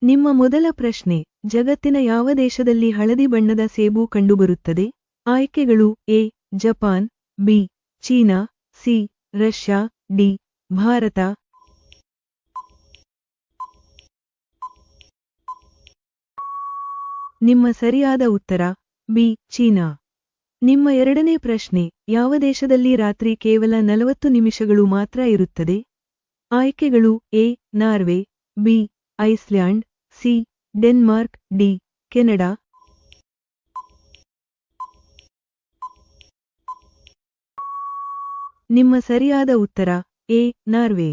ನಿಮ್ಮ ಮೊದಲ ಪ್ರಶ್ನೆ, ಜಗತ್ತಿನ ಯಾವ ದೇಶದಲ್ಲಿ ಹಳದಿ ಬಣ್ಣದ ಸೇಬು ಕಂಡುಬರುತ್ತದೆ? ಆಯ್ಕೆಗಳು A. Japan, B. China, C. Russia, D. Bharat. ನಿಮ್ಮ ಸರಿಯಾದ ಉತ್ತರ ಬಿ. ಚೀನಾ. ನಿಮ್ಮ ಎರಡನೇ ಪ್ರಶ್ನೆ, ಯಾವ ದೇಶದಲ್ಲಿ ರಾತ್ರಿ ಕೇವಲ 40 ನಿಮಿಷಗಳು ಮಾತ್ರ ಇರುತ್ತದೆ? ಆಯ್ಕೆಗಳು A. Norway, B. Iceland, C. Denmark, D. Canada. ನಿಮ್ಮ ಸರಿಯಾದ ಉತ್ತರ ಎ. ನಾರ್ವೆ.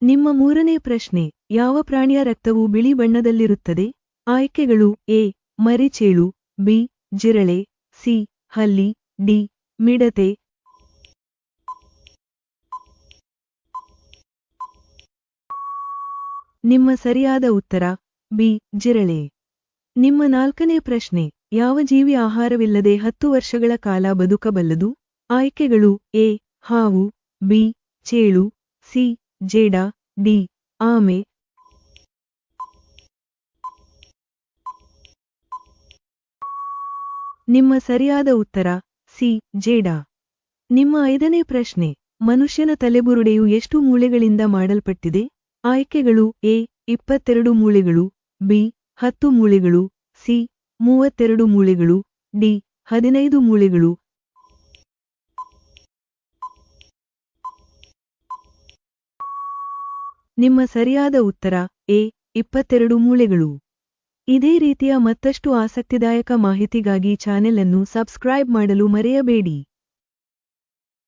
ನಿಮ್ಮ ಮೂರನೇ ಪ್ರಶ್ನೆ, ಯಾವ ಪ್ರಾಣಿಯ ರಕ್ತವು ಬಿಳಿ ಬಣ್ಣದಲ್ಲಿರುತ್ತದೆ? ಆಯ್ಕೆಗಳು ಎ. ಮರಿಚೇಳು, ಬಿ. ಜಿರಳೆ, ಸಿ. ಹಲ್ಲಿ, ಡಿ. ಮಿಡತೆ. ನಿಮ್ಮ ಸರಿಯಾದ ಉತ್ತರ ಬಿ. ಜಿರಳೆ. ನಿಮ್ಮ ನಾಲ್ಕನೇ ಪ್ರಶ್ನೆ, ಯಾವ ಜೀವಿ ಆಹಾರವಿಲ್ಲದೆ 10 ವರ್ಷಗಳ ಕಾಲ ಬದುಕಬಲ್ಲದು? ಆಯ್ಕೆಗಳು ಎ. ಹಾವು, ಬಿ. ಚೇಳು, ಸಿ. ಜೇಡ, ಡಿ. ಆಮೆ. ನಿಮ್ಮ ಸರಿಯಾದ ಉತ್ತರ ಸಿ. ಜೇಡ. ನಿಮ್ಮ ಐದನೇ ಪ್ರಶ್ನೆ, ಮನುಷ್ಯನ ತಲೆಬುರುಡೆಯು ಎಷ್ಟು ಮೂಳೆಗಳಿಂದ ಮಾಡಲ್ಪಟ್ಟಿದೆ? ಆಯ್ಕೆಗಳು ಎ. 22 ಮೂಳೆಗಳು, ಬಿ. 10 ಮೂಳೆಗಳು, ಸಿ. 32 ಮೂಳೆಗಳು, ಡಿ. 15 ಮೂಳೆಗಳು. ನಿಮ್ಮ ಸರಿಯಾದ ಉತ್ತರ ಎ. 22 ಮೂಳೆಗಳು. ಇದೇ ರೀತಿಯ ಮತ್ತಷ್ಟು ಆಸಕ್ತಿದಾಯಕ ಮಾಹಿತಿಗಾಗಿ ಚಾನೆಲ್ ಅನ್ನು ಸಬ್ಸ್ಕ್ರೈಬ್ ಮಾಡಲು ಮರೆಯಬೇಡಿ.